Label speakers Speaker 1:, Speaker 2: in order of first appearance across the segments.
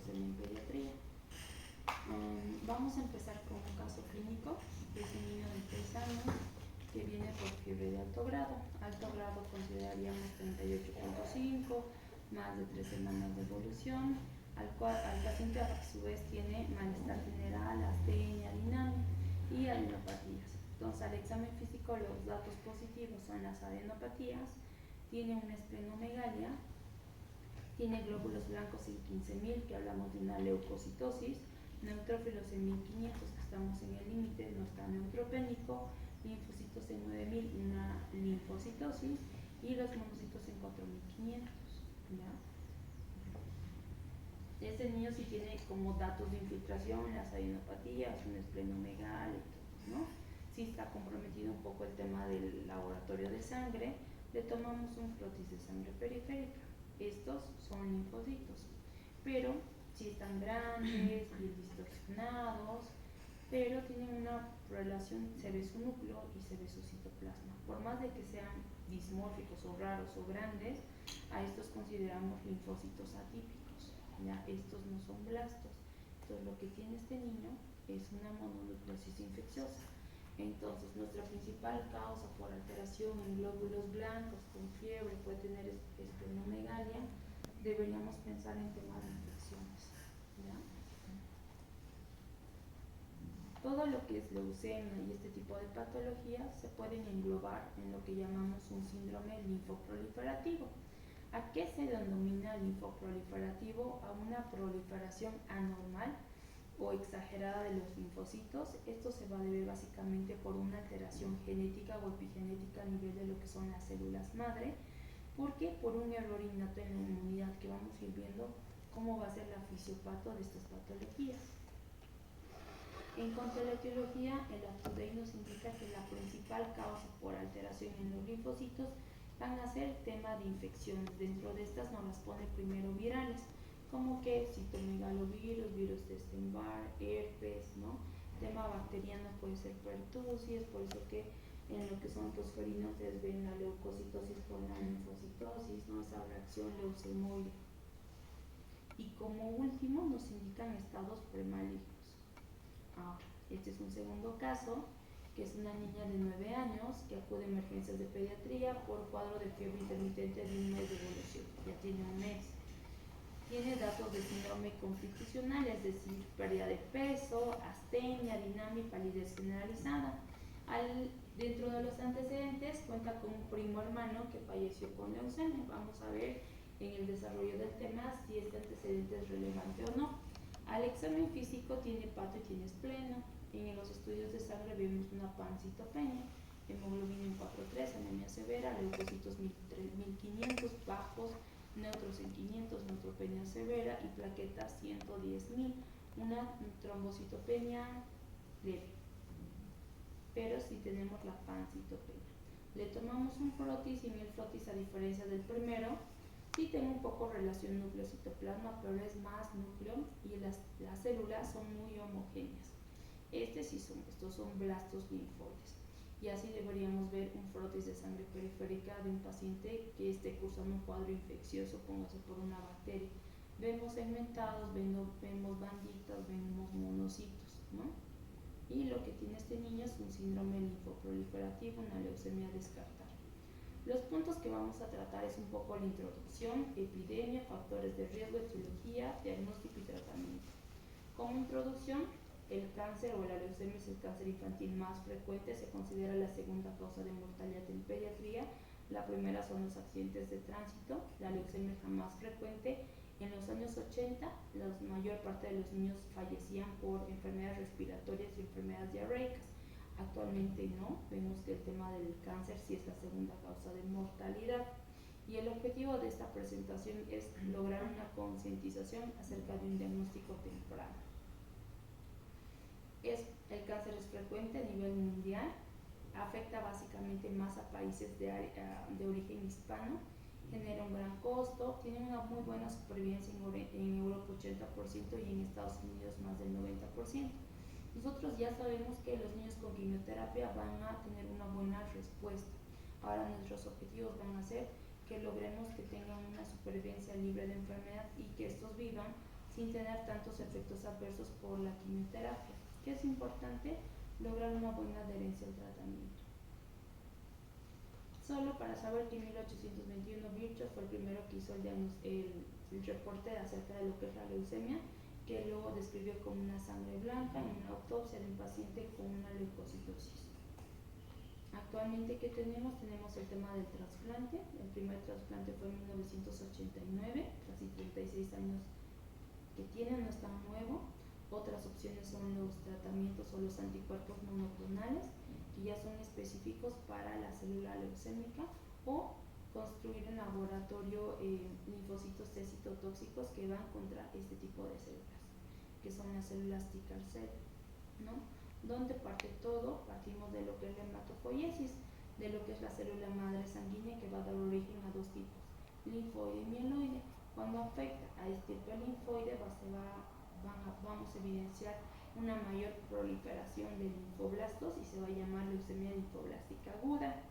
Speaker 1: leucemia en pediatría. Vamos a empezar con un caso clínico. Es un niño de 3 años que viene por fiebre de alto grado. Alto grado consideraríamos 38.5, más de 3 semanas de evolución, al paciente a su vez tiene malestar general, astenia, dinamia y adenopatías. Entonces, al examen físico los datos positivos son las adenopatías, tiene una esplenomegalia, tiene glóbulos blancos en 15.000, que hablamos de una leucocitosis, neutrófilos en 1.500, que estamos en el límite, no está neutropénico, linfocitos en 9.000, una linfocitosis, y los monocitos en 4.500. ¿Ya? Este niño sí tiene como datos de infiltración, las adenopatías, un esplenomegalia y todo, ¿no? Sí está comprometido un poco el tema del laboratorio de sangre, le tomamos un frotis de sangre periférica. Estos son linfocitos, pero sí están grandes, bien distorsionados, pero tienen una relación, se ve su núcleo y se ve su citoplasma. Por más de que sean dismórficos o raros o grandes, a estos consideramos linfocitos atípicos. ¿Ya? Estos no son blastos. Entonces lo que tiene este niño es una mononucleosis infecciosa. Entonces nuestra principal causa por alteración en glóbulos blancos con fiebre, puede tener esplenomegalia, deberíamos pensar en temas de infecciones. ¿Ya? Todo lo que es leucemia y este tipo de patologías se pueden englobar en lo que llamamos un síndrome linfoproliferativo. ¿A qué se denomina linfoproliferativo? A una proliferación anormal o exagerada de los linfocitos. Esto se va a deber básicamente por una alteración genética o epigenética a nivel de lo que son las células madre, porque por un error innato en la inmunidad, que vamos a ir viendo cómo va a ser la fisiopato de estas patologías. En cuanto a la etiología, el UpToDate nos indica que la principal causa por alteración en los linfocitos van a ser tema de infecciones. Dentro de estas nos las pone primero virales, como que citomegalovirus, virus de Epstein-Barr, herpes, ¿no? Tema bacteriano puede ser pertussis, por eso que en lo que son tosferinos ustedes ven la leucocitosis por la linfocitosis, ¿no? Esa reacción leucemoide. Y como último nos indican estados premalignos. Ahora, este es un segundo caso, que es una niña de 9 años que acude a emergencias de pediatría por cuadro de fiebre intermitente de un mes de evolución. Ya tiene un mes. Tiene datos de síndrome constitucional, es decir, pérdida de peso, astenia, dinamia y palidez generalizada. Dentro de los antecedentes cuenta con un primo hermano que falleció con leucemia. Vamos a ver en el desarrollo del tema si este antecedente es relevante o no. Al examen físico tiene pato y tiene espleno. En los estudios de sangre vemos una pancitopenia, hemoglobina en 4.3, anemia severa, leucocitos 1.500 bajos, neutros en 500, neutropenia severa y plaquetas 110.000, una trombocitopenia leve. Pero si tenemos la pancitopenia, le tomamos un frotis y en el frotis, a diferencia del primero, sí tengo un poco relación núcleo-citoplasma, pero es más núcleo y las células son muy homogéneas. Estos son blastos linfoides. Y así deberíamos ver un frotis de sangre periférica de un paciente que esté cursando un cuadro infeccioso, póngase por una bacteria. Vemos segmentados, vemos banditas, vemos monocitos, ¿no? Y lo que tiene este niño es un síndrome linfoproliferativo, una leucemia descartada. Los puntos que vamos a tratar es un poco la introducción, epidemia, factores de riesgo, etiología, diagnóstico y tratamiento. Como introducción, el cáncer o la leucemia es el cáncer infantil más frecuente, se considera la segunda causa de mortalidad en pediatría. La primera son los accidentes de tránsito. La leucemia es la más frecuente. En los años 80, la mayor parte de los niños fallecían por enfermedades respiratorias y enfermedades diarreicas. Actualmente no, vemos que el tema del cáncer sí es la segunda causa de mortalidad. Y el objetivo de esta presentación es lograr una concientización acerca de un diagnóstico temprano. El cáncer es frecuente a nivel mundial, afecta básicamente más a países de origen hispano, genera un gran costo, tiene una muy buena supervivencia en Europa 80% y en Estados Unidos más del 90%. Nosotros ya sabemos que los niños con quimioterapia van a tener una buena respuesta. Ahora nuestros objetivos van a ser que logremos que tengan una supervivencia libre de enfermedad y que estos vivan sin tener tantos efectos adversos por la quimioterapia. ¿Qué es importante? Lograr una buena adherencia al tratamiento. Solo para saber que en 1821 Virchow fue el primero que hizo el reporte acerca de lo que es la leucemia, que luego describió como una sangre blanca en una autopsia de un paciente con una leucocitosis. Actualmente, ¿qué tenemos? Tenemos el tema del trasplante. El primer trasplante fue en 1989, casi 36 años que tiene, no es tan nuevo. Otras opciones son los tratamientos o los anticuerpos monoclonales, que ya son específicos para la célula leucémica, o construir en laboratorio linfocitos T citotóxicos que van contra este tipo de células, que son las células T-CAR cell, ¿no? Donde parte todo, partimos de lo que es la hematopoiesis, de lo que es la célula madre sanguínea, que va a dar origen a dos tipos, linfoide y mieloide. Cuando afecta a este tipo linfoide vamos a evidenciar una mayor proliferación de linfoblastos y se va a llamar leucemia linfoblástica aguda.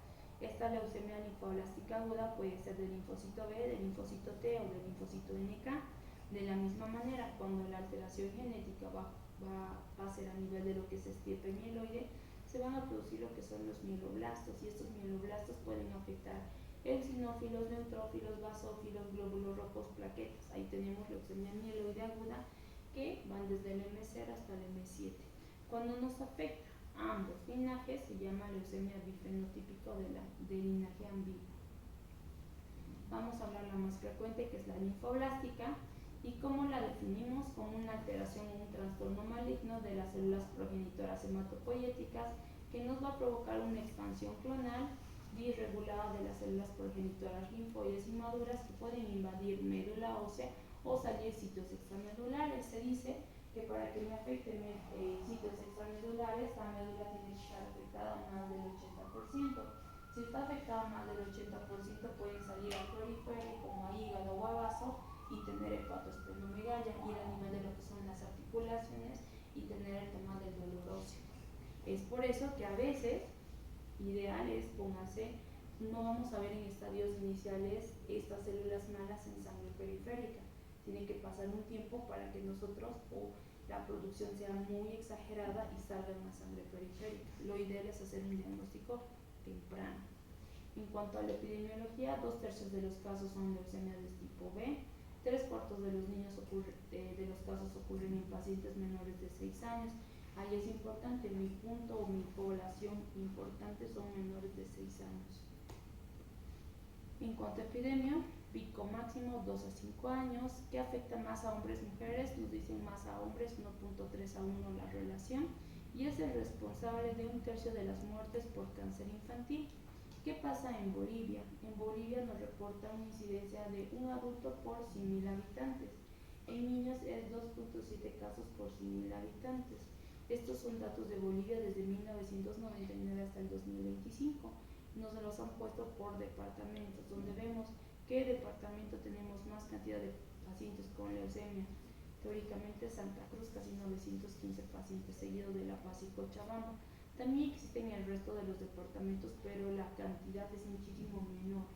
Speaker 1: Esta leucemia linfoblástica aguda puede ser del linfocito B, del linfocito T o del linfocito NK. De la misma manera, cuando la alteración genética va a ser a nivel de lo que es estirpe mieloide, se van a producir lo que son los mieloblastos, y estos mieloblastos pueden afectar eosinófilos, neutrófilos, basófilos, glóbulos rojos, plaquetas. Ahí tenemos leucemia mieloide aguda, que van desde el M0 hasta el M7. Cuando nos afecta a ambos linajes, se llama leucemia bifenotípico del linaje ambiguo. Vamos a hablar la más frecuente, que es la linfoblástica, y cómo la definimos como una alteración o un trastorno maligno de las células progenitoras hematopoyéticas, que nos va a provocar una expansión clonal disregulada de las células progenitoras linfoides inmaduras, que pueden invadir médula ósea o salir sitios extramedulares. Se dice que para que me afecten sitios extramedulares, la médula tiene que estar afectada más del 80%. Si está afectada más del 80%, pueden salir al periférico, como a hígado o a vaso, y tener hepatoesplenomegalia, ir a nivel de lo que son las articulaciones y tener el tema del dolor óseo. Es por eso que a veces, ideal es, póngase, no vamos a ver en estadios iniciales estas células malas en sangre periférica. Tiene que pasar un tiempo para que nosotros o la producción sea muy exagerada y salga en la sangre periférica. Lo ideal es hacer un diagnóstico temprano. En cuanto a la epidemiología, 2/3 de los casos son leucemia de tipo B, 3/4 de los de los casos ocurren en pacientes menores de 6 años. Ahí es importante, mi punto o mi población importante son menores de 6 años. En cuanto a epidemia, pico máximo 2 a 5 años, que afecta más a hombres y mujeres, nos dicen más a hombres, 1.3 a 1 la relación, y es el responsable de 1/3 de las muertes por cáncer infantil. ¿Qué pasa en Bolivia? En Bolivia nos reporta una incidencia de un adulto por 100.000 habitantes. En niños es 2.7 casos por 100.000 habitantes. Estos son datos de Bolivia desde 1999 hasta el 2025. Nos los han puesto por departamentos, donde vemos qué departamento tenemos más cantidad de pacientes con leucemia. Teóricamente Santa Cruz, casi 915 pacientes, seguido de La Paz y Cochabamba. También existen el resto de los departamentos, pero la cantidad es muchísimo menor.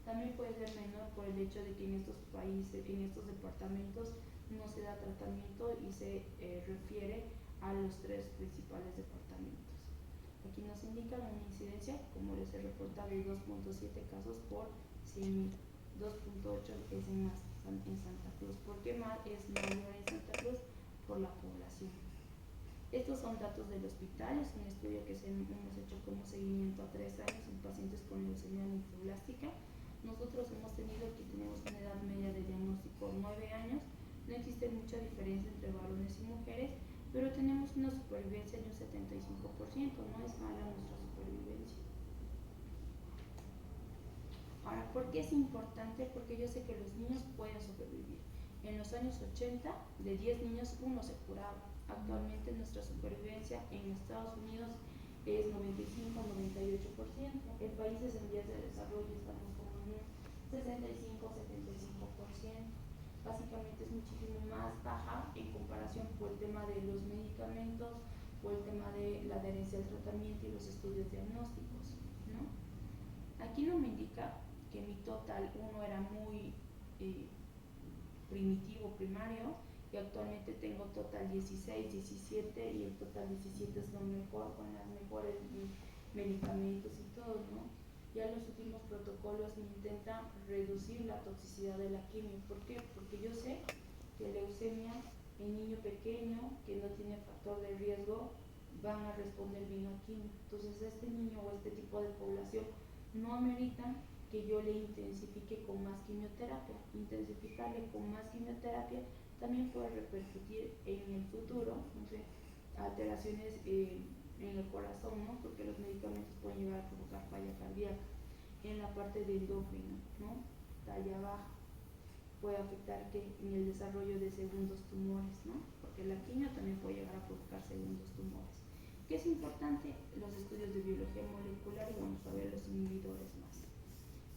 Speaker 1: También puede ser menor por el hecho de que en estos países, en estos departamentos, no se da tratamiento y se refiere a los 3 principales departamentos. Aquí nos indican una incidencia, como les he reportado, de 2.7 casos por 100.000. 2.8 es en Santa Cruz. ¿Por qué más es mayor en Santa Cruz? Por la población. Estos son datos del hospital, es un estudio que hemos hecho como seguimiento a 3 años en pacientes con leucemia linfoblástica. Nosotros hemos tenido que tenemos una edad media de diagnóstico 9 años, no existe mucha diferencia entre varones y mujeres, pero tenemos una supervivencia de un 75%, no es mala nuestra supervivencia. Ahora, ¿por qué es importante? Porque yo sé que los niños pueden sobrevivir. En los años 80, de 10 niños, 1 se curaba. Actualmente nuestra supervivencia en Estados Unidos es 95-98%. En países en vías de desarrollo estamos como en un 65-75%. Básicamente es muchísimo más baja en comparación por el tema de los medicamentos, por el tema de la adherencia al tratamiento y los estudios diagnósticos, ¿no? Aquí no me indica que mi total 1 era muy primitivo, primario, y que actualmente tengo total 16, 17 y el total 17 es lo mejor, con las mejores medicamentos y todo, ¿no? Ya los últimos protocolos intentan reducir la toxicidad de la quimio. ¿Por qué? Porque yo sé que leucemia en niño pequeño que no tiene factor de riesgo van a responder bien a quimio. Entonces este niño o este tipo de población no amerita que yo le intensifique con más quimioterapia. Intensificarle con más quimioterapia también puede repercutir en el futuro, no sé, alteraciones en el corazón, ¿no? Porque los medicamentos pueden llegar a provocar falla cardíaca. En la parte de endocrino, ¿no? Talla baja, puede afectar que en el desarrollo de segundos tumores, ¿no? Porque la quimio también puede llegar a provocar segundos tumores. ¿Qué es importante? Los estudios de biología molecular, y vamos a ver los inhibidores más.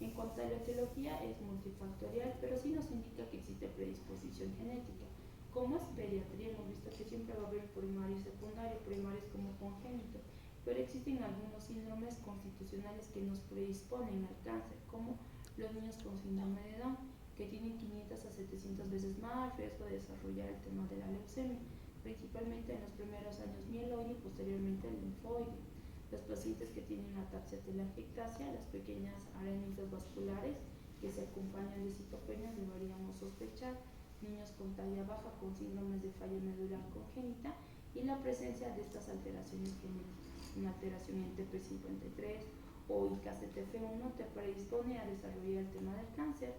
Speaker 1: En cuanto a la etiología, es multifactorial, pero sí nos indica que existe predisposición genética. Como es pediatría, hemos visto que siempre va a haber primario y secundario. Primario es como congénito, pero existen algunos síndromes constitucionales que nos predisponen al cáncer, como los niños con síndrome de Down, que tienen 500 a 700 veces más riesgo de desarrollar el tema de la leucemia, principalmente en los primeros años mieloide y posteriormente el linfoide. Los pacientes que tienen ataxia telangiectasia, las pequeñas arenitas vasculares que se acompañan de citopenias, deberíamos sospechar. Niños con talla baja con síndromes de falla medular congénita y la presencia de estas alteraciones genéticas. Una alteración en TP53 o IKZF1 te predispone a desarrollar el tema del cáncer.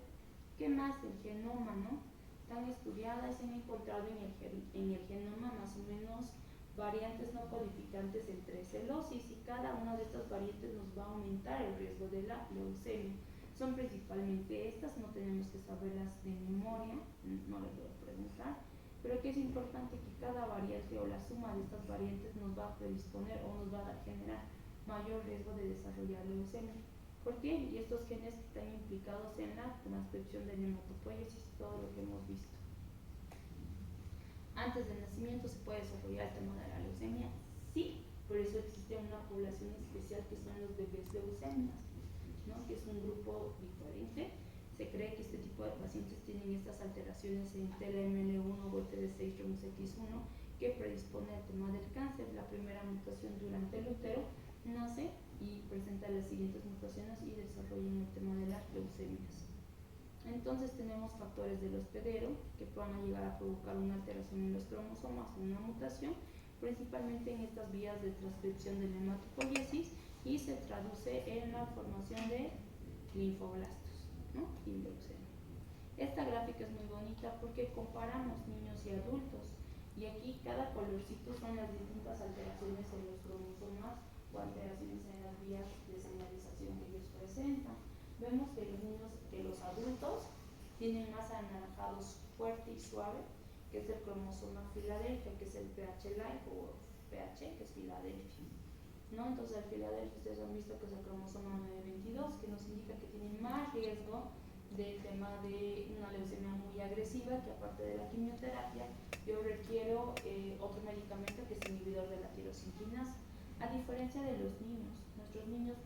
Speaker 1: ¿Qué más? El genoma, ¿no? Tan estudiadas, se han encontrado en el genoma más o menos variantes no codificantes entre celosis, y cada una de estas variantes nos va a aumentar el riesgo de la leucemia. Son principalmente estas, no tenemos que saberlas de memoria, no les voy a preguntar, pero que es importante que cada variante o la suma de estas variantes nos va a predisponer o nos va a generar mayor riesgo de desarrollar leucemia. ¿Por qué? Y estos genes que están implicados en la transcripción de hematopoiesis y todo lo que hemos visto. Antes del nacimiento se puede desarrollar el tema de la leucemia, sí, por eso existe una población especial que son los bebés leucemias, ¿no? Que es un grupo diferente. Se cree que este tipo de pacientes tienen estas alteraciones en TLML1 o TD6-RUNX1 que predispone al tema del cáncer. La primera mutación durante el útero nace y presenta las siguientes mutaciones y desarrollan el tema de las leucemias. Entonces tenemos factores del hospedero que puedan llegar a provocar una alteración en los cromosomas o una mutación, principalmente en estas vías de transcripción de la hematopoiesis, y se traduce en la formación de linfoblastos, ¿no? Y leucemia. Esta gráfica es muy bonita porque comparamos niños y adultos, y aquí cada colorcito son las distintas alteraciones en los cromosomas o alteraciones en las vías de señalización que ellos presentan. Vemos que los adultos tienen más anaranjados fuerte y suave, que es el cromosoma Filadelfia, que es el PH-like o PH, que es Filadelfia, ¿no? Entonces el Filadelfia ustedes han visto que es el cromosoma 922, que nos indica que tiene más riesgo del tema de una leucemia muy agresiva, que aparte de la quimioterapia yo requiero otro medicamento que es inhibidor de la tirosina. A diferencia de los niños,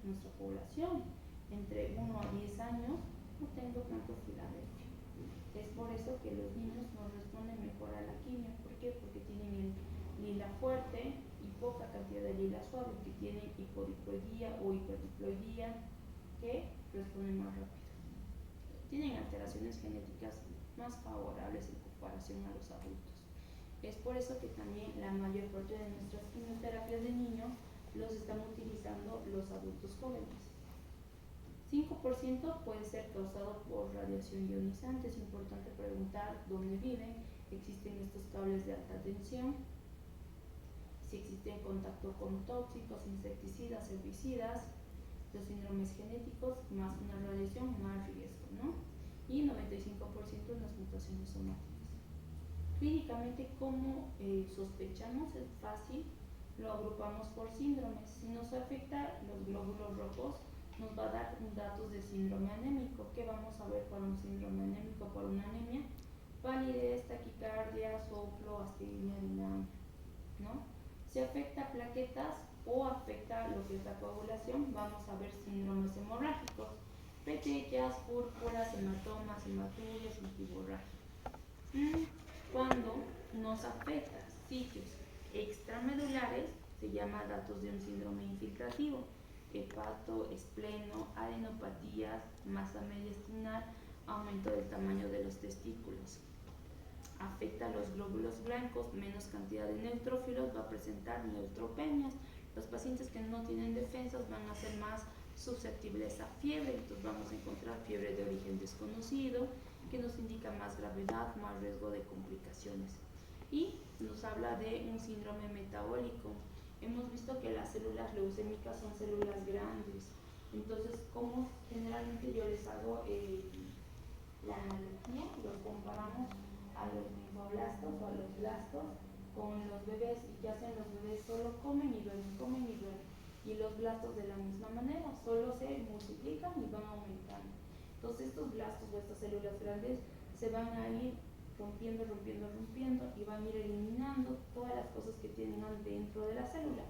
Speaker 1: nuestra población entre 1 a 10 años no tengo tanto Filadelfia. Es por eso que los niños no responden mejor a la quimio. ¿Por qué? Porque tienen el lila fuerte y poca cantidad de lila suave, que tienen hipodiploidía o hiperdiploidía, que responden más rápido. Tienen alteraciones genéticas más favorables en comparación a los adultos. Es por eso que también la mayor parte de nuestras quimioterapias de niños los están utilizando los adultos jóvenes. 5% puede ser causado por radiación ionizante. Es importante preguntar dónde viven, existen estos cables de alta tensión, si existen contacto con tóxicos, insecticidas, herbicidas, los síndromes genéticos, más una radiación, más riesgo, ¿no? Y 95% en las mutaciones somáticas. Clínicamente, ¿cómo sospechamos? Es fácil, lo agrupamos por síndromes. Si nos afecta los glóbulos rojos, nos va a dar datos de síndrome anémico. ¿Qué vamos a ver por un síndrome anémico, por una anemia? Palidez, taquicardia, soplo, astigia, dinamia, ¿no? Si afecta plaquetas o afecta lo que es la coagulación, vamos a ver síndromes hemorrágicos, petechas, púrpuras, hematomas, hematurias, multiborragia. Cuando nos afecta sitios extramedulares, se llama datos de un síndrome infiltrativo, hepato, espleno, adenopatías, masa mediastinal, aumento del tamaño de los testículos. Afecta a los glóbulos blancos, menos cantidad de neutrófilos, va a presentar neutropenias. Los pacientes que no tienen defensas van a ser más susceptibles a fiebre, entonces vamos a encontrar fiebre de origen desconocido, que nos indica más gravedad, más riesgo de complicaciones. Y nos habla de un síndrome metabólico. Hemos visto que las células leucémicas son células grandes, entonces como generalmente yo les hago la analogía, los comparamos a los linfoblastos o a los blastos con los bebés, y que hacen los bebés solo comen y duermen, y los blastos de la misma manera, solo se multiplican y van aumentando. Entonces estos blastos o estas células grandes se van a ir rompiendo y van a ir eliminando todas las cosas que tienen dentro de la célula.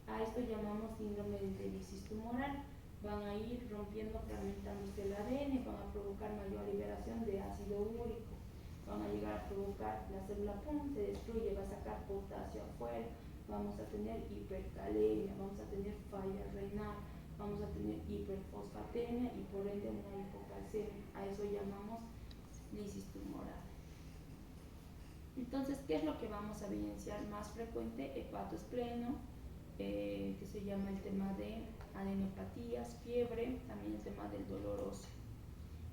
Speaker 1: A esto llamamos síndrome de lisis tumoral. Van a ir rompiendo, fragmentándose el ADN, van a provocar mayor liberación de ácido úrico, van a llegar a provocar la célula se destruye, va a sacar potasio afuera, vamos a tener hipercalemia, vamos a tener falla renal, vamos a tener hiperfosfatemia y por ende una hipocalcemia. A eso llamamos lisis tumoral. Entonces, ¿qué es lo que vamos a evidenciar más frecuente? Hepatoespleno, que se llama el tema de adenopatías, fiebre, también el tema del dolor óseo.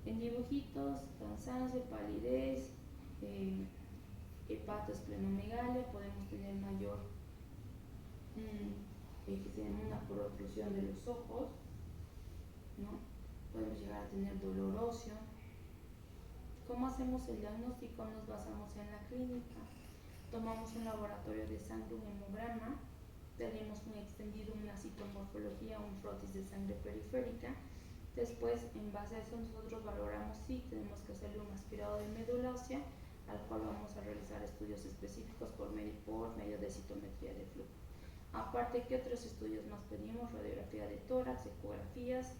Speaker 1: En dibujitos, cansancio, palidez, hepatoesplenomegalia, podemos tener mayor, que se llama una protrusión de los ojos, ¿no? Podemos llegar a tener dolor óseo. ¿Cómo hacemos el diagnóstico? Nos basamos en la clínica. Tomamos un laboratorio de sangre, un hemograma, tenemos un extendido, una citomorfología, un frotis de sangre periférica. Después, en base a eso, nosotros valoramos si tenemos que hacerle un aspirado de médula ósea, al cual vamos a realizar estudios específicos por medio de citometría de flujo. Aparte, ¿qué otros estudios más pedimos? Radiografía de tórax, ecografías.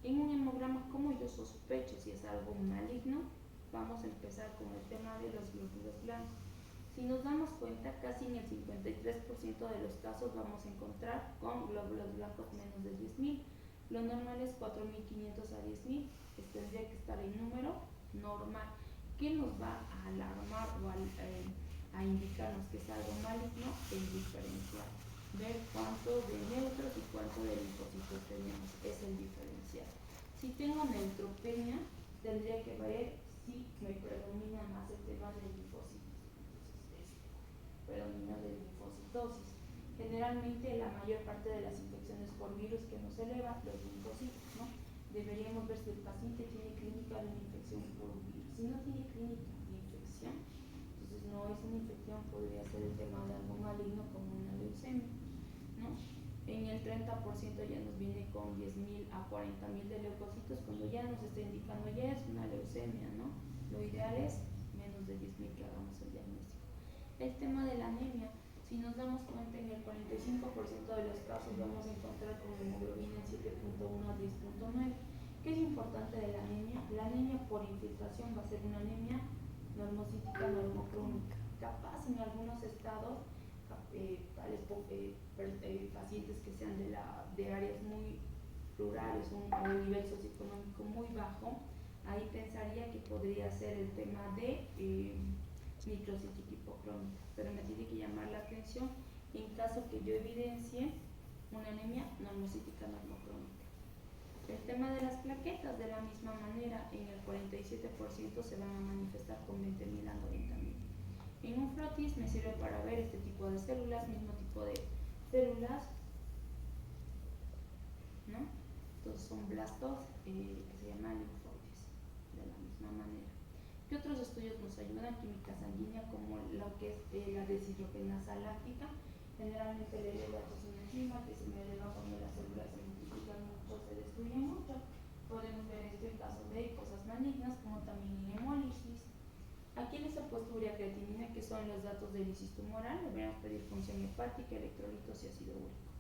Speaker 1: En un hemograma, como yo sospecho si es algo maligno, vamos a empezar con el tema de los glóbulos blancos. Si nos damos cuenta, casi en el 53% de los casos vamos a encontrar con glóbulos blancos menos de 10.000. Lo normal es 4.500 a 10.000, tendría que estar en número normal. ¿Qué nos va a alarmar o a indicarnos que es algo maligno? El diferencial. Ver cuánto de neutros y cuánto de linfocitos tenemos, es el diferencial. Si tengo neutropenia, tendría que ver si me predomina más el tema de linfocitos. Entonces, predomina de linfocitosis. Generalmente la mayor parte de las infecciones por virus que nos eleva los linfocitos, ¿no? Deberíamos ver si el paciente tiene clínica de una infección por un virus. Si no tiene clínica de infección, entonces no es una infección, podría ser el tema de algo maligno como una leucemia, ¿no? En el 30% ya nos viene con 10.000 a 40.000 de leucocitos, cuando ya nos está indicando ya es una leucemia, ¿no? Lo ideal es menos de 10.000 que hagamos el diagnóstico. El tema de la anemia, si nos damos cuenta, en el 45% de los casos vamos a encontrar con hemoglobina en 7.1 a 10.9. ¿Qué es importante de la anemia? La anemia por infiltración va a ser una anemia normocítica normocrónica. Capaz en algunos estados, pacientes que sean de áreas muy rurales o un nivel socioeconómico muy bajo, ahí pensaría que podría ser el tema de microcitic hipocrónica, pero me tiene que llamar la atención en caso que yo evidencie una anemia normocítica normocrónica. El tema de las plaquetas, de la misma manera, en el 47% se van a manifestar con 20.000 a 90.000. En un frotis me sirve para ver este tipo de células, mismo tipo de células, ¿no? Entonces son blastos que se llaman linfoides, de la misma manera. ¿Qué otros estudios nos ayudan? Química sanguínea, como lo que es la deshidrogenasa láctica. Generalmente el LDH es una enzima que se me eleva cuando las células se multiplican mucho, se destruyen mucho. Podemos ver esto en caso de cosas malignas, como también en hemólisis. Aquí les he puesto ureacreatinina, que son los datos de lisis tumoral. Deberíamos pedir función hepática, electrolitos y ácido úrico.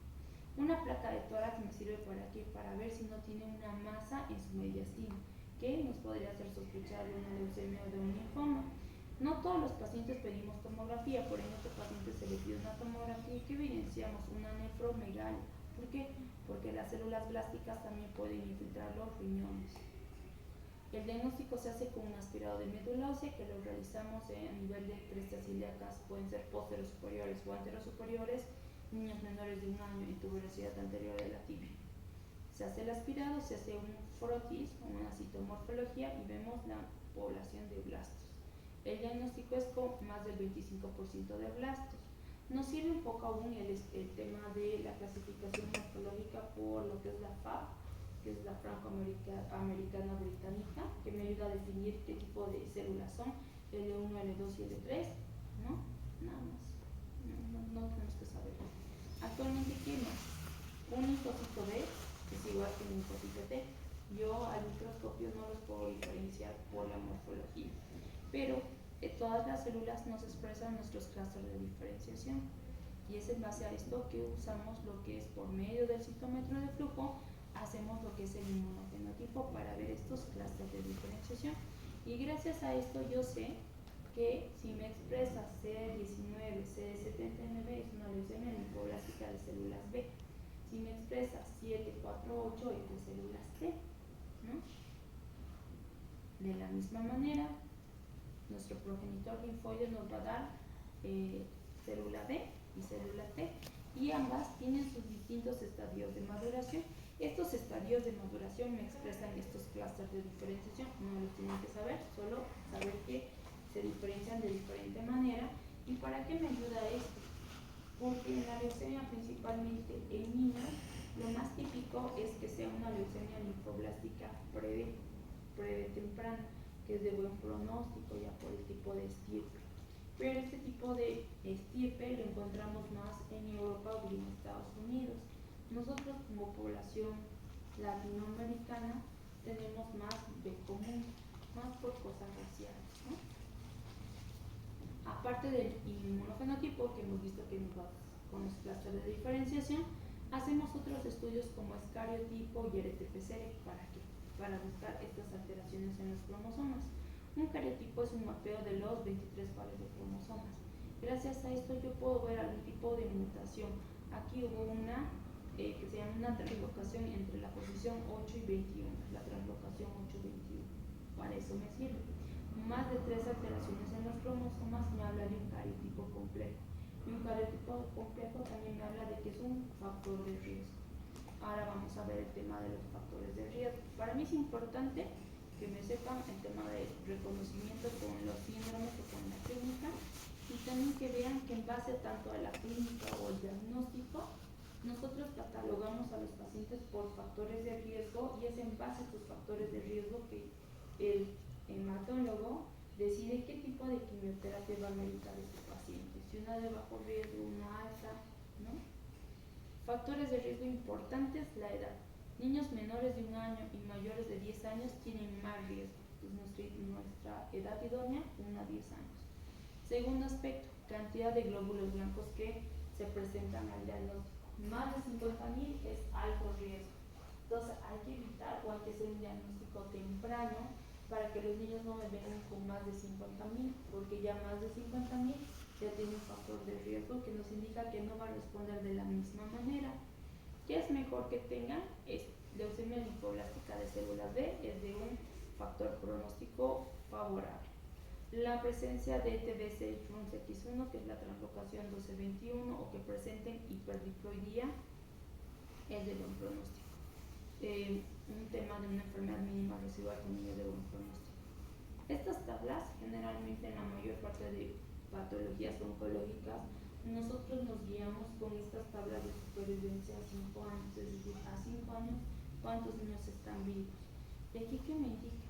Speaker 1: Una placa de tórax me sirve para qué? Para ver si no tiene una masa en su mediastina, que nos podría hacer sospechar de una leucemia o de un linfoma. No todos los pacientes pedimos tomografía, por ejemplo, a este paciente se le pide una tomografía y que evidenciamos una nefromegalia. ¿Por qué? Porque las células blásticas también pueden infiltrar los riñones. El diagnóstico se hace con un aspirado de médula ósea que lo realizamos a nivel de crestas ilíacas, pueden ser posterosuperiores o anterosuperiores, niños menores de 1 año en tuberosidad anterior de la tibia. Se hace el aspirado, se hace un frotis o una citomorfología y vemos la población de blastos. El diagnóstico es con más del 25% de blastos. Nos sirve un poco aún el tema de la clasificación morfológica por lo que es la FAB, que es la franco-americana británica, que me ayuda a definir qué tipo de células son, L1, L2 y L3, ¿no? Nada más, no tenemos que saber. Actualmente, ¿qué más? Un linfocito B es igual que un linfocito T. Yo al microscopio no los puedo diferenciar por la morfología, pero todas las células nos expresan nuestros clústeres de diferenciación y es en base a esto que usamos lo que es por medio del citómetro de flujo, hacemos lo que es el inmunofenotipo para ver estos clústeres de diferenciación y gracias a esto yo sé que si me expresa CD19, CD79 es una leucemia linfoblástica de células B. Si me expresa 748 es de células T, ¿no? De la misma manera, nuestro progenitor linfoide nos va a dar célula B y célula T y ambas tienen sus distintos estadios de maduración. Estos estadios de maduración me expresan estos clústeres de diferenciación, no los tienen que saber, solo saber que se diferencian de diferente manera. ¿Y para qué me ayuda esto? Porque en la leucemia, principalmente en niños, lo más típico es que sea una leucemia linfoblástica breve temprana, que es de buen pronóstico ya por el tipo de estirpe. Pero este tipo de estirpe lo encontramos más en Europa o en Estados Unidos. Nosotros como población latinoamericana tenemos más de común, más por cosas raciales, ¿no? Aparte del inmunofenotipo que hemos visto que nos va con los clústeres de diferenciación, hacemos otros estudios como escariotipo y RT-PCR. ¿Para qué? Para buscar estas alteraciones en los cromosomas. Un cariotipo es un mapeo de los 23 pares de cromosomas. Gracias a esto yo puedo ver algún tipo de mutación. Aquí hubo una que se llama una translocación entre la posición 8 y 21, la translocación 8-21. Para eso me sirve. Más de 3 alteraciones en los cromosomas me habla de un cariotipo complejo. Y un cariotipo complejo también me habla de que es un factor de riesgo. Ahora vamos a ver el tema de los factores de riesgo. Para mí es importante que me sepan el tema de reconocimiento con los síndromes o con la clínica y también que vean que en base tanto a la clínica o el diagnóstico nosotros catalogamos a los pacientes por factores de riesgo y es en base a estos factores de riesgo que el hematólogo decide qué tipo de quimioterapia va a medicar este paciente, si una de bajo riesgo, una alta, ¿no? Factores de riesgo importantes, la edad. Niños menores de 1 año y mayores de 10 años tienen más riesgo. Entonces nuestra edad idónea, 1 a 10 años. Segundo aspecto, cantidad de glóbulos blancos que se presentan al diagnóstico. Más de 50.000 es alto riesgo. Entonces hay que evitar o hay que hacer un diagnóstico temprano para que los niños no me vengan con más de 50.000, porque ya más de 50.000 ya tiene un factor de riesgo que nos indica que no va a responder de la misma manera. ¿Qué es mejor que tengan? Es leucemia linfoblástica de células B, es de un factor pronóstico favorable. La presencia de TBC X1, que es la translocación 1221, o que presenten hiperdiploidía, es de buen pronóstico. Un tema de una enfermedad mínima residual con niños de buen pronóstico. Estas tablas, generalmente en la mayor parte de patologías oncológicas, nosotros nos guiamos con estas tablas de supervivencia a 5 años, es decir, a 5 años, ¿cuántos niños están vivos? ¿Y aquí qué me indica?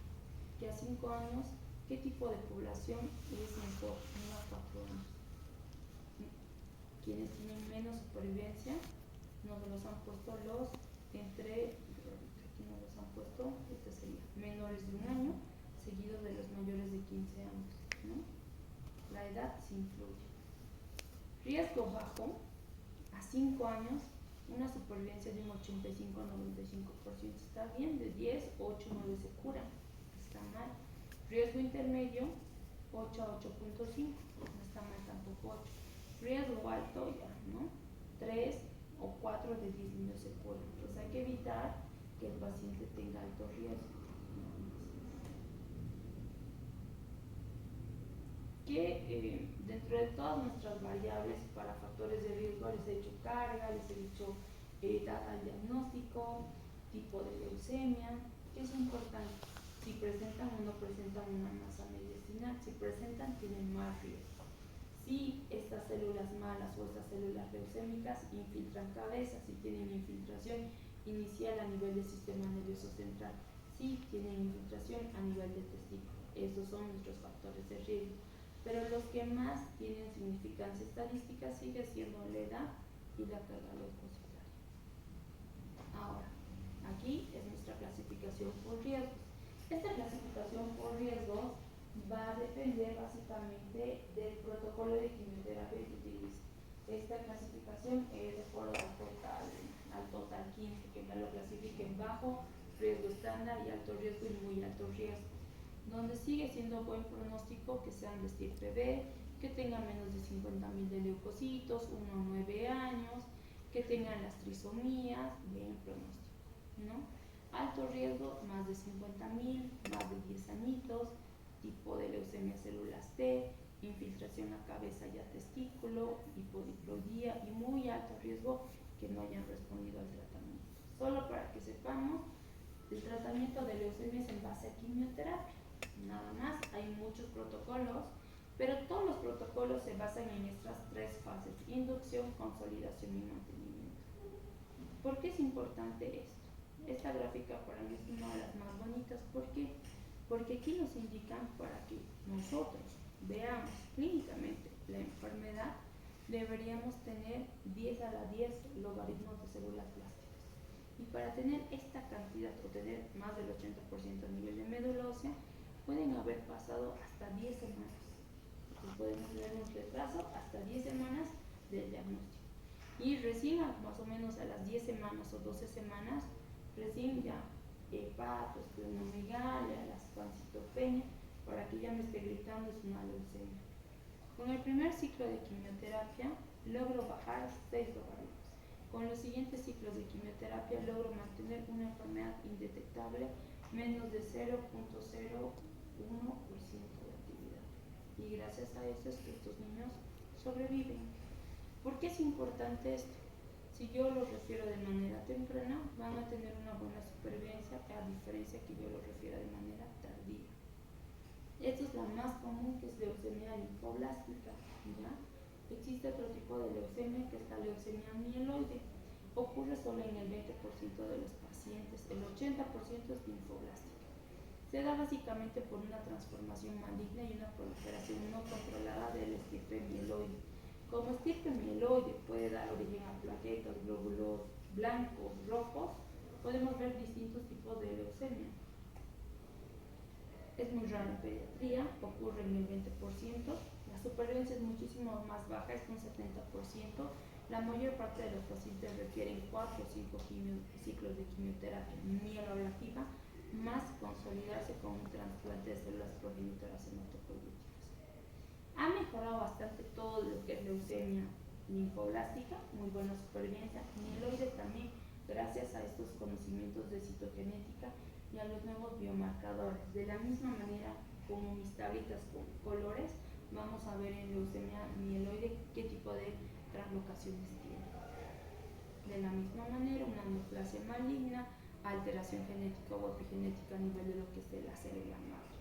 Speaker 1: Que a 5 años, ¿qué tipo de población es mejor? Una factora. Quienes tienen menos supervivencia, nos los han puesto los entre, aquí nos los han puesto, este sería menores de 1 año, seguidos de los mayores de 15 años, ¿no? La edad sí influye. Riesgo bajo, a 5 años, una supervivencia de un 85 a 95% está bien, de 10, 8, 9 se cura, está mal. Riesgo intermedio, 8 a 8.5, no está mal tampoco 8. Riesgo alto ya, ¿no? 3 o 4 de 10 niños se puede. Entonces hay que evitar que el paciente tenga alto riesgo. Que dentro de todas nuestras variables para factores de riesgo les he dicho carga, les he dicho edad al diagnóstico, tipo de leucemia, que es importante. Si presentan o no presentan una masa mediastinal, si presentan tienen más riesgo. Si estas células malas o estas células leucémicas infiltran cabeza, si tienen infiltración inicial a nivel del sistema nervioso central, si tienen infiltración a nivel del testículo, esos son nuestros factores de riesgo. Pero los que más tienen significancia estadística sigue siendo la edad y la carga leucocitaria. Ahora, aquí es nuestra clasificación por riesgos. Esta clasificación por riesgos va a depender básicamente del protocolo de quimioterapia que utilice. Esta clasificación es de acuerdo al total 15, que me lo clasifique en bajo riesgo estándar y alto riesgo y muy alto riesgo. Donde sigue siendo buen pronóstico que sean de estirpe B, que tengan menos de 50.000 de leucocitos, 1 a 9 años, que tengan las trisomías, buen pronóstico, ¿no? Alto riesgo, más de 50.000, más de 10 añitos, tipo de leucemia células T, infiltración a cabeza y a testículo, hipodiploidía y muy alto riesgo que no hayan respondido al tratamiento. Solo para que sepamos, el tratamiento de leucemia es en base a quimioterapia. Nada más, hay muchos protocolos, pero todos los protocolos se basan en estas tres fases: inducción, consolidación y mantenimiento. ¿Por qué es importante esto? Esta gráfica para mí es una de las más bonitas. ¿Por qué? Porque aquí nos indican para que nosotros veamos clínicamente la enfermedad, deberíamos tener 10 a la 10 logaritmos de células plásticas. Y para tener esta cantidad o tener más del 80% a nivel de médula ósea, pueden haber pasado hasta 10 semanas. Entonces podemos tener un retraso hasta 10 semanas del diagnóstico. Y recién más o menos a las 10 semanas o 12 semanas, recién ya hepato, esplenomegalia, las pancitopenia, para que ya me esté gritando es una leucemia. Con el primer ciclo de quimioterapia logro bajar 6 logaritmos. Con los siguientes ciclos de quimioterapia logro mantener una enfermedad indetectable menos de 0.01% de actividad. Y gracias a eso es que estos niños sobreviven. ¿Por qué es importante esto? Si yo los refiero de manera temprana, van a tener una buena supervivencia, a diferencia que yo los refiera de manera tardía. Esta es la más común, que es leucemia linfoblástica, ¿ya? Existe otro tipo de leucemia, que es la leucemia mieloide. Ocurre solo en el 20% de los pacientes, el 80% es linfoblástica. Se da básicamente por una transformación maligna y una proliferación no controlada del estirpe mieloide. Como estirpe mieloide puede dar origen a plaquetas, glóbulos blancos, rojos, podemos ver distintos tipos de leucemia. Es muy raro en pediatría, ocurre en el 20%, la supervivencia es muchísimo más baja, es un 70%. La mayor parte de los pacientes requieren 4 o 5 ciclos de quimioterapia mieloablativa, más consolidarse con un trasplante de células progenitoras hematopoyéticas. Ha mejorado bastante todo lo que es leucemia linfoblástica, muy buena supervivencia, mieloide también, gracias a estos conocimientos de citogenética y a los nuevos biomarcadores. De la misma manera, como mis tablitas con colores, vamos a ver en leucemia mieloide qué tipo de translocaciones tiene. De la misma manera, una neoplasia maligna, alteración genética o epigenética a nivel de lo que es de la célula madre.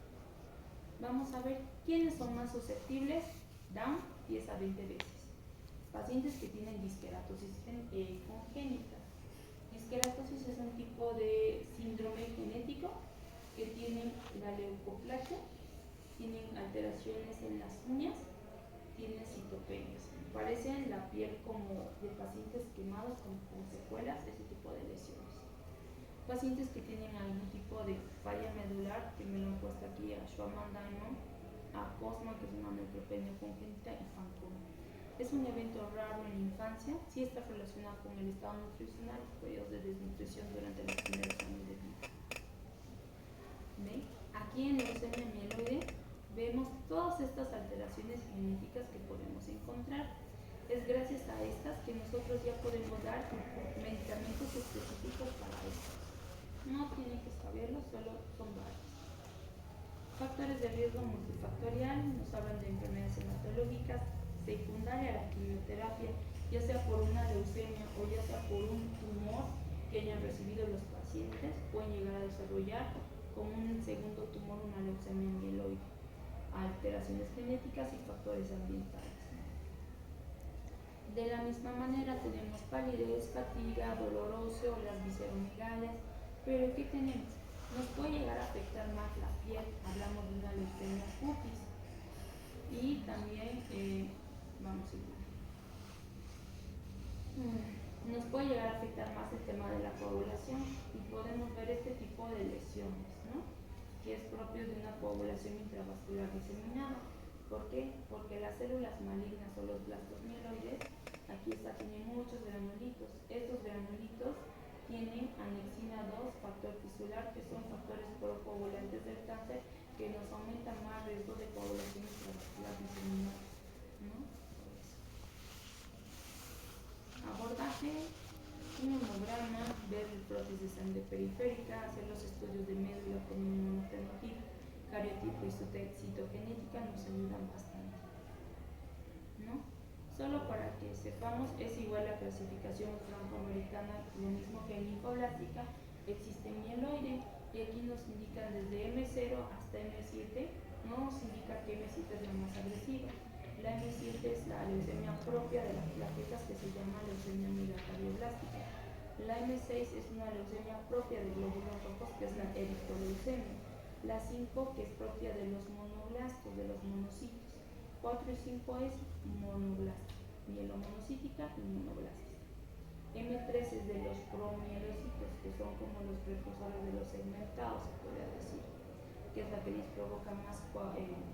Speaker 1: Vamos a ver quiénes son más susceptibles. Down 10 a 20 veces. Pacientes que tienen disqueratosis congénita. Disqueratosis es un tipo de síndrome genético que tienen la leucoplasia, tienen alteraciones en las uñas, tienen citopenias. Parecen la piel como de pacientes quemados con secuelas, ese tipo de lesiones. Pacientes que tienen algún tipo de falla medular, que me lo han puesto aquí a Schwamman Diamond, a Cosma, que es una neutropenia congénita, y Fanconi. Es un evento raro en la infancia, sí está relacionado con el estado nutricional, periodos de desnutrición durante los primeros años de vida. ¿Ven? Aquí en leucemia mieloide vemos todas estas alteraciones genéticas que podemos encontrar. Es gracias a estas que nosotros ya podemos dar medicamentos específicos para esto. No tienen que saberlo, solo son varios. Factores de riesgo multifactorial nos hablan de enfermedades hematológicas secundarias a la quimioterapia, ya sea por una leucemia o ya sea por un tumor que hayan recibido los pacientes, pueden llegar a desarrollar como un segundo tumor una leucemia mieloide, alteraciones genéticas y factores ambientales. De la misma manera tenemos palidez, fatiga, dolor óseo, las visceromegalias, pero ¿qué tenemos? Nos puede llegar a afectar más la piel, hablamos de una leucemia cutis, y también, nos puede llegar a afectar más el tema de la coagulación y podemos ver este tipo de lesiones, ¿no? Que es propio de una coagulación intravascular diseminada. ¿Por qué? Porque las células malignas o los blastos mieloides, aquí tienen muchos granulitos. Estos granulitos tienen anexina 2, factor tisular, que son factores procoagulantes del cáncer que nos aumentan más riesgo de coagulación intravascular diseminada, ¿no? Abordaje, un hemograma, ver el prótesis de sangre periférica, hacer los estudios de médula con un monofenotipo, cariotipo y su citogenética nos ayudan bastante, ¿no? Solo para que sepamos, es igual la clasificación francoamericana, lo mismo que en linfoblástica, existe mieloide y aquí nos indican desde M0 hasta M7, no nos indica que M7 es la más agresiva. La M7 es la leucemia propia de las plaquetas que se llama leucemia megacardioblástica. La M6 es una leucemia propia de glóbulos rojos que es la eritroleucemia. La 5 que es propia de los monoblastos, de los monocitos. 4 y 5 es monoblástica, mielomonocítica y monoblástica. M3 es de los promielocitos, que son como los precursores de los segmentados, se podría decir, que es la que les provoca más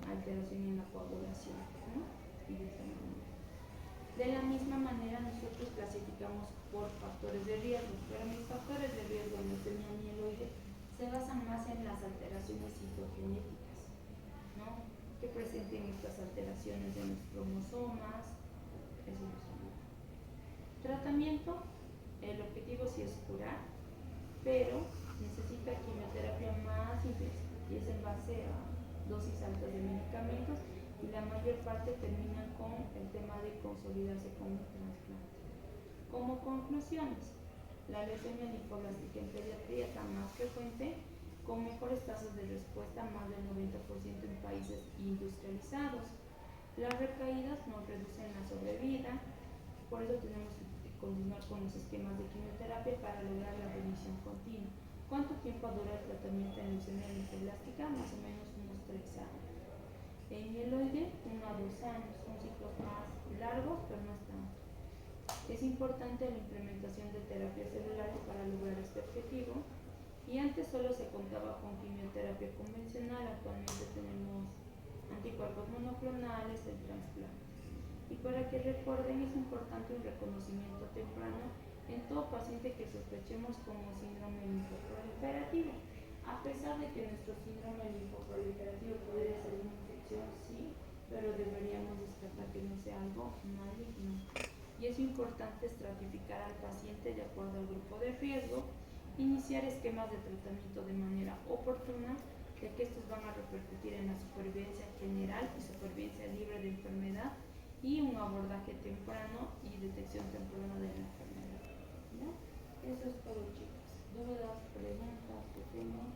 Speaker 1: alteración en la coagulación, ¿no? Y de esta manera. De la misma manera nosotros clasificamos por factores de riesgo, pero mis factores de riesgo en leucemia mieloide se basan más en las alteraciones citogenéticas, ¿no? Que presenten estas alteraciones de los cromosomas, eso nos ayuda. Tratamiento, el objetivo sí es curar, pero necesita quimioterapia más intensa y es en base a dosis altas de medicamentos y la mayor parte terminan con el tema de consolidarse con un trasplante. Como conclusiones, la leucemia linfoblástica en pediatría es la más frecuente, con mejores tasas de respuesta, más del 90% en países industrializados. Las recaídas nos reducen la sobrevida, por eso tenemos que continuar con los esquemas de quimioterapia para lograr la remisión continua. ¿Cuánto tiempo dura el tratamiento en leucemia linfoblástica? Más o menos unos 3 años. En mieloide, 1 a 2 años, son ciclos más largos, pero no es tanto. Es importante la implementación de terapias celulares para lograr este objetivo. Y antes solo se contaba con quimioterapia convencional, actualmente tenemos anticuerpos monoclonales, el trasplante. Y para que recuerden, es importante un reconocimiento temprano en todo paciente que sospechemos como síndrome linfoproliferativo. A pesar de que nuestro síndrome linfoproliferativo podría ser una infección, sí, pero deberíamos descartar que no sea algo maligno. Y es importante estratificar al paciente de acuerdo al grupo de riesgo, iniciar esquemas de tratamiento de manera oportuna, ya que estos van a repercutir en la supervivencia general y supervivencia libre de enfermedad y un abordaje temprano y detección temprana de la enfermedad. ¿Ya? Eso es todo, chicos. ¿Dudas, preguntas que tengan?